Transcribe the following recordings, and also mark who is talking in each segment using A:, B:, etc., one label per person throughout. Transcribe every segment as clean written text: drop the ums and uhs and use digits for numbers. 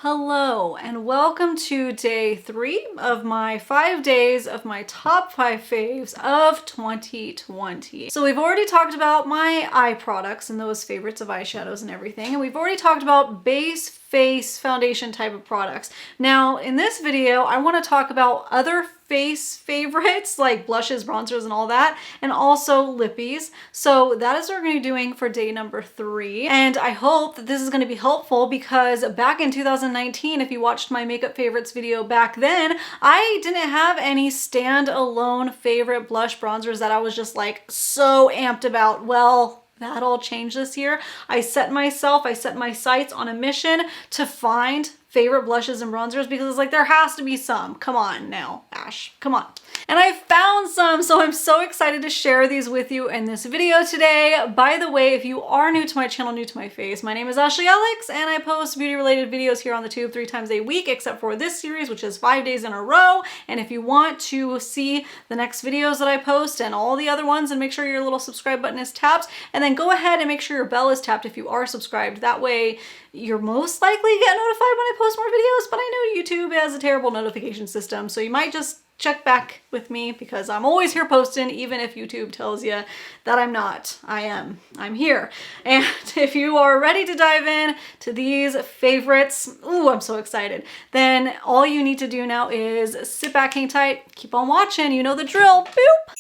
A: Hello and welcome to day 3 of my 5 days of my top 5 faves of 2020. So we've already talked about my eye products and those favorites of eyeshadows and everything, and we've already talked about base face foundation type of products. Now in this video I want to talk about other face favorites like blushes, bronzers, and all that, and also lippies. So that is what we're going to be doing for day number 3, and I hope that this is going to be helpful because back in 2019, if you watched my makeup favorites video back then, I didn't have any standalone favorite blush bronzers that I was just like so amped about. Well, that all changed this year. I set my sights on a mission to find favorite blushes and bronzers because it's like there has to be some. Come on now, Ash, come on. And I found some, so I'm so excited to share these with you in this video today. By the way, if you are new to my channel, new to my face, my name is Ashley Ellix, and I post beauty related videos here on the tube 3 times a week, except for this series, which is 5 days in a row. And if you want to see the next videos that I post and all the other ones, and make sure your little subscribe button is tapped, and then go ahead and make sure your bell is tapped if you are subscribed. That way you're most likely to get notified when I post more videos, but I know YouTube has a terrible notification system, so you might just check back with me because I'm always here posting, even if YouTube tells you that I'm not. I am. I'm here. And if you are ready to dive in to these favorites, ooh, I'm so excited, then all you need to do now is sit back, hang tight, keep on watching. You know the drill. Boop.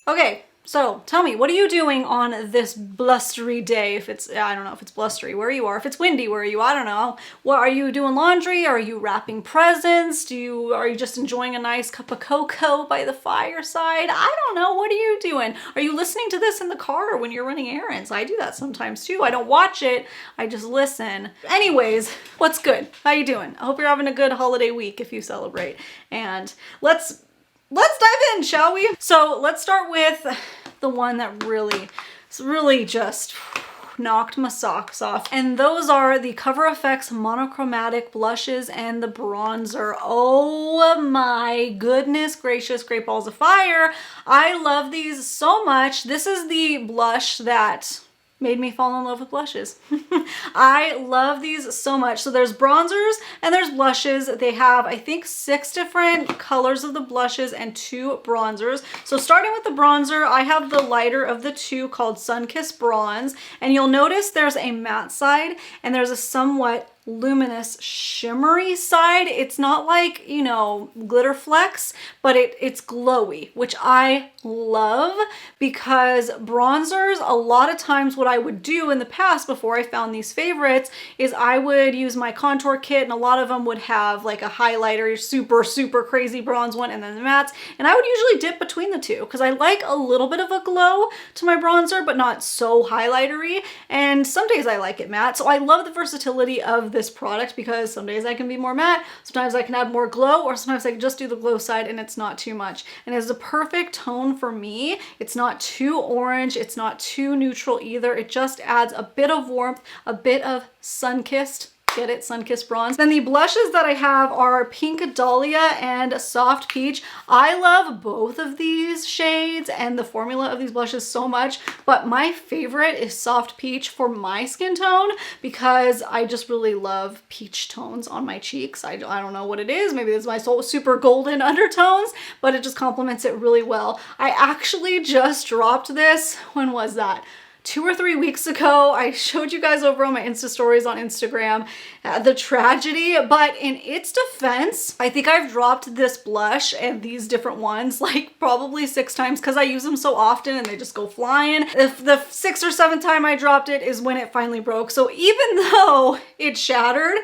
A: Okay. So tell me, what are you doing on this blustery day? If it's, I don't know if it's blustery where you are, if it's windy where you, I don't know. What are you doing? Laundry? Are you wrapping presents? Are you just enjoying a nice cup of cocoa by the fireside? I don't know. What are you doing? Are you listening to this in the car when you're running errands? I do that sometimes too. I don't watch it. I just listen. Anyways, what's good? How you doing? I hope you're having a good holiday week if you celebrate. And let's dive in, shall we? So let's start with the one that really just knocked my socks off. And those are the Cover FX monochromatic blushes and the bronzer. Oh my goodness gracious, great balls of fire. I love these so much. This is the blush that made me fall in love with blushes. I love these so much. So there's bronzers and there's blushes. They have, I think, 6 different colors of the blushes and 2 bronzers. So starting with the bronzer, I have the lighter of the 2 called Sunkissed Bronze. And you'll notice there's a matte side and there's a somewhat luminous shimmery side. It's not like, you know, glitter flecks, but it's glowy, which I love because bronzers, a lot of times what I would do in the past before I found these favorites is I would use my contour kit, and a lot of them would have like a highlighter, super crazy bronze one, and then the mattes, and I would usually dip between the two because I like a little bit of a glow to my bronzer but not so highlightery, and some days I like it matte. So I love the versatility of this product because some days I can be more matte, sometimes I can add more glow, or sometimes I can just do the glow side and it's not too much. And it's a perfect tone for me. It's not too orange, it's not too neutral either. It just adds a bit of warmth, a bit of sun-kissed. Get it? Sun-Kissed Bronze. Then the blushes that I have are Pink Dahlia and Soft Peach. I love both of these shades and the formula of these blushes so much, but my favorite is Soft Peach for my skin tone because I just really love peach tones on my cheeks. I don't know what it is. Maybe it's my super golden undertones, but it just complements it really well. I actually just dropped this. When was that? 2 or 3 weeks ago. I showed you guys over on my Insta stories on Instagram the tragedy, but in its defense, I think I've dropped this blush and these different ones like probably 6 times because I use them so often and they just go flying. If the 6th or 7th time I dropped it is when it finally broke. So even though it shattered,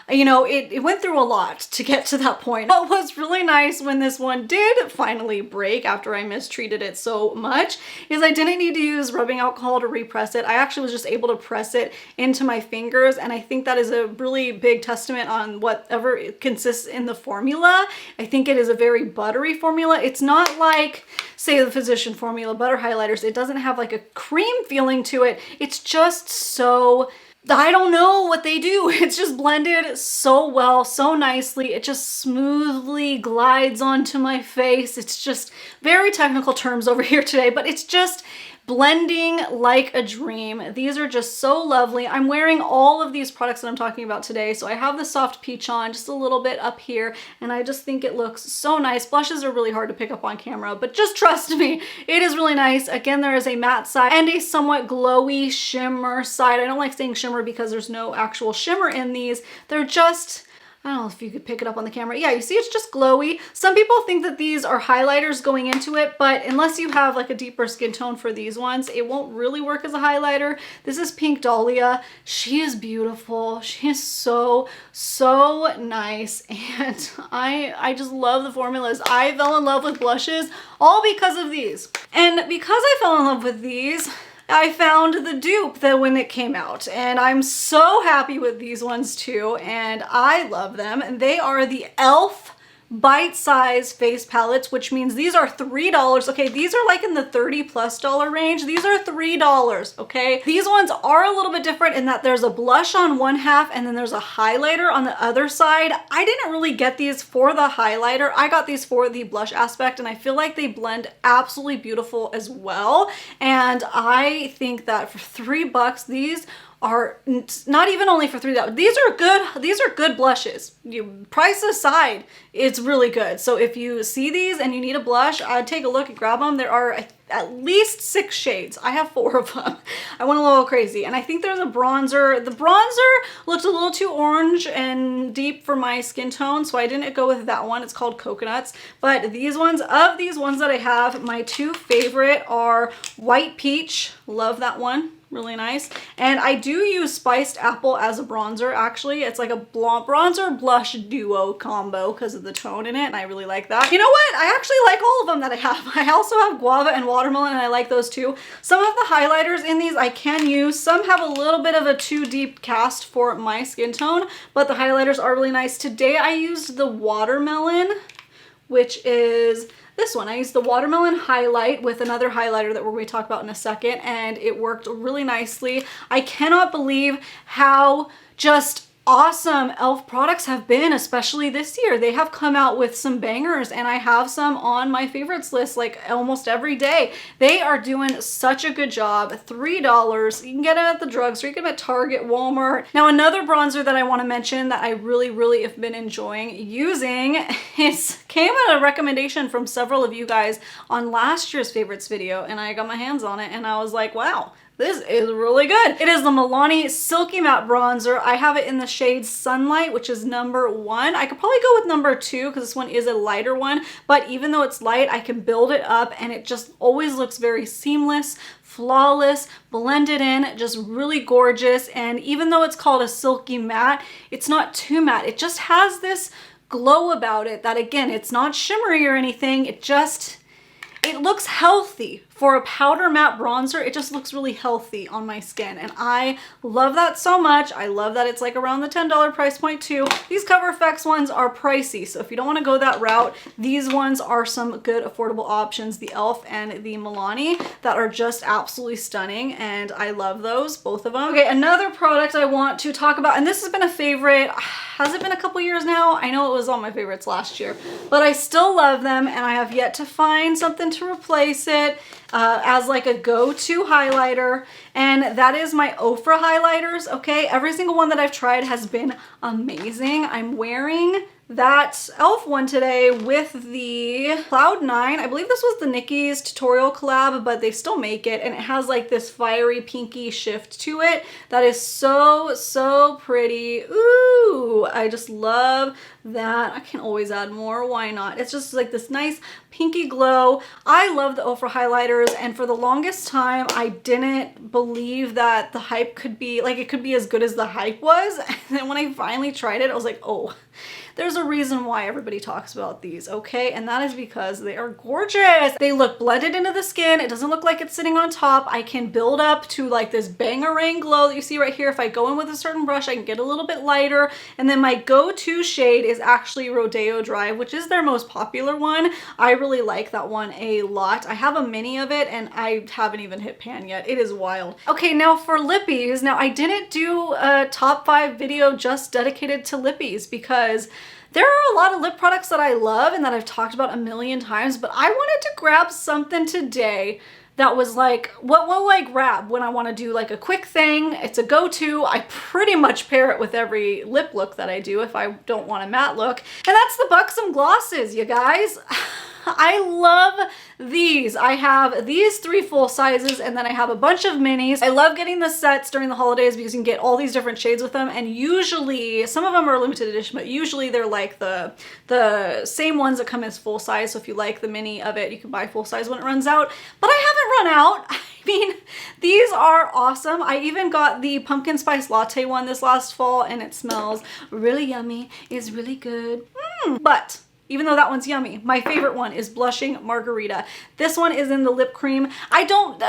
A: you know, it went through a lot to get to that point. What was really nice when this one did finally break after I mistreated it so much is I didn't need to use rubbing alcohol to repress it. I actually was just able to press it into my fingers, and I think that is a really big testament on whatever it consists in the formula. I think it is a very buttery formula. It's not like, say, the Physician formula butter highlighters. It doesn't have like a cream feeling to it. It's just so, I don't know what they do. It's just blended so well, so nicely. It just smoothly glides onto my face. It's just very technical terms over here today, but it's just blending like a dream. These are just so lovely. I'm wearing all of these products that I'm talking about today. So I have the soft peach on just a little bit up here, and I just think it looks so nice. Blushes are really hard to pick up on camera, but just trust me, it is really nice. Again, there is a matte side and a somewhat glowy shimmer side. I don't like saying shimmer because there's no actual shimmer in these. They're just, I don't know if you could pick it up on the camera. Yeah, you see it's just glowy. Some people think that these are highlighters going into it, but unless you have like a deeper skin tone for these ones, it won't really work as a highlighter. This is Pink Dahlia. She is beautiful. She is so, so nice. And I just love the formulas. I fell in love with blushes all because of these. And because I fell in love with these, I found the dupe that when it came out, and I'm so happy with these ones too, and I love them. And they are the e.l.f. bite-size face palettes, which means these are $3. Okay, these are like in the $30+ range. These are $3, okay? These ones are a little bit different in that there's a blush on one half and then there's a highlighter on the other side. I didn't really get these for the highlighter. I got these for the blush aspect, and I feel like they blend absolutely beautiful as well. And I think that for $3, these are not even only for $3. These are good blushes. Price aside, it's really good. So if you see these and you need a blush, I'd take a look and grab them. There are at least 6 shades. I have 4 of them. I went a little crazy. And I think there's a bronzer. The bronzer looked a little too orange and deep for my skin tone, so I didn't go with that one. It's called Coconuts. But these ones, of these ones that I have, my 2 favorite are White Peach. Love that one. Really nice. And I do use Spiced Apple as a bronzer, actually. It's like a bronzer blush duo combo because of the tone in it, and I really like that. You know what? I actually like all of them that I have. I also have Guava and Watermelon, and I like those too. Some of the highlighters in these I can use. Some have a little bit of a too deep cast for my skin tone, but the highlighters are really nice. Today I used the Watermelon, which is this one. I used the Watermelon highlight with another highlighter that we're going to talk about in a second, and it worked really nicely. I cannot believe how just awesome e.l.f. products have been, especially this year. They have come out with some bangers, and I have some on my favorites list like almost every day. They are doing such a good job. $3. You can get it at the drugstore, you can get it at Target, Walmart. Now, another bronzer that I want to mention that I really have been enjoying using came at a recommendation from several of you guys on last year's favorites video, and I got my hands on it and I was like, wow, this is really good. It is the Milani Silky Matte Bronzer. I have it in the shade Sunlight, which is number 1. I could probably go with number 2 because this one is a lighter one, but even though it's light, I can build it up and it just always looks very seamless, flawless, blended in, just really gorgeous. And even though it's called a silky matte, it's not too matte. It just has this glow about it that, again, it's not shimmery or anything. It looks healthy. For a powder matte bronzer, it just looks really healthy on my skin, and I love that so much. I love that it's like around the $10 price point too. These Cover FX ones are pricey, so if you don't want to go that route, these ones are some good affordable options, the e.l.f. and the Milani, that are just absolutely stunning, and I love those, both of them. Okay, another product I want to talk about, and this has been a favorite. Has it been a couple years now? I know it was on my favorites last year, but I still love them, and I have yet to find something to replace it as like a go-to highlighter, and that is my Ofra highlighters. Okay, every single one that I've tried has been amazing. I'm wearing that e.l.f. one today with the Cloud 9. I believe this was the Nikki's tutorial collab, but they still make it, and it has like this fiery pinky shift to it that is so pretty. Ooh, I just love that. I can always add more, why not? It's just like this nice pinky glow. I love the Ofra highlighters, and for the longest time I didn't believe that the hype could be like, it could be as good as the hype was. And then when I finally tried it, I was like, oh, there's a reason why everybody talks about these, okay? And that is because they are gorgeous. They look blended into the skin. It doesn't look like it's sitting on top. I can build up to like this bangarang glow that you see right here. If I go in with a certain brush, I can get a little bit lighter. And then my go-to shade is actually Rodeo Drive, which is their most popular one. I really like that one a lot. I have a mini of it and I haven't even hit pan yet. It is wild. Okay, now for Lippies. Now I didn't do a top 5 video just dedicated to Lippies because there are a lot of lip products that I love and that I've talked about a million times, but I wanted to grab something today that was like, what will I grab when I want to do like a quick thing? It's a go-to. I pretty much pair it with every lip look that I do if I don't want a matte look. And that's the Buxom glosses, you guys. I love these. I have these 3 full sizes and then I have a bunch of minis. I love getting the sets during the holidays because you can get all these different shades with them, and usually some of them are limited edition, but usually they're like the same ones that come as full size. So if you like the mini of it, you can buy full size when it runs out, but I haven't run out. I mean, these are awesome. I even got the pumpkin spice latte one this last fall and it smells really yummy. It's really good. But even though that one's yummy, my favorite one is Blushing Margarita. This one is in the lip cream. I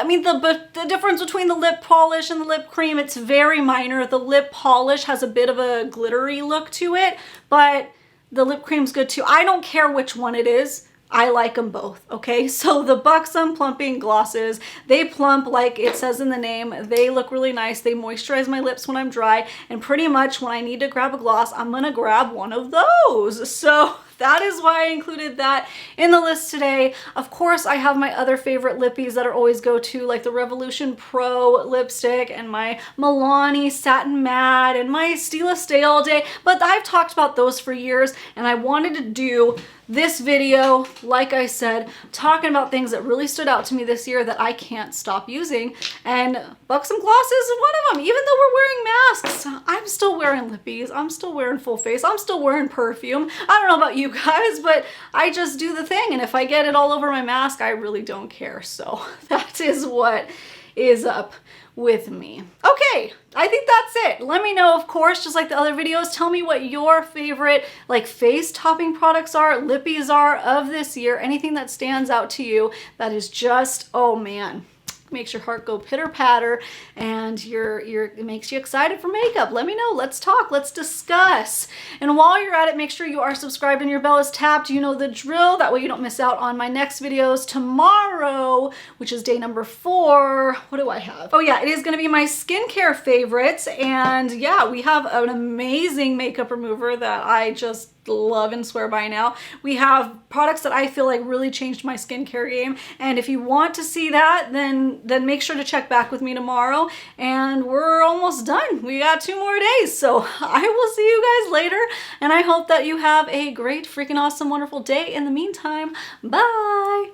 A: mean, the difference between the lip polish and the lip cream, it's very minor. The lip polish has a bit of a glittery look to it, but the lip cream's good too. I don't care which one it is. I like them both, okay? So the Buxom plumping glosses, they plump like it says in the name. They look really nice. They moisturize my lips when I'm dry, and pretty much when I need to grab a gloss, I'm gonna grab one of those. So that is why I included that in the list today. Of course, I have my other favorite lippies that are always go-to, like the Revolution Pro lipstick and my Milani Satin Matte and my Stila Stay All Day, but I've talked about those for years, and I wanted to do this video, like I said, talking about things that really stood out to me this year that I can't stop using, and Buxom Gloss is one of them. Even though we're wearing masks, I'm still wearing lippies, I'm still wearing full face, I'm still wearing perfume. I don't know about you guys, but I just do the thing, and if I get it all over my mask, I really don't care. So that is what is up with me. Okay, I think that's it. Let me know, of course, just like the other videos, tell me what your favorite like face topping products are, lippies are of this year, anything that stands out to you that is just, oh man, makes your heart go pitter patter, and it makes you excited for makeup. Let me know. Let's talk. Let's discuss. And while you're at it, make sure you are subscribed and your bell is tapped. You know the drill. That way you don't miss out on my next videos tomorrow, which is day number 4. What do I have? Oh yeah, it is going to be my skincare favorites. And yeah, we have an amazing makeup remover that I just love and swear by now. We have products that I feel like really changed my skincare game, and if you want to see that, then make sure to check back with me tomorrow, and we're almost done. We got 2 more days, so I will see you guys later, and I hope that you have a great freaking awesome wonderful day. In the meantime, bye.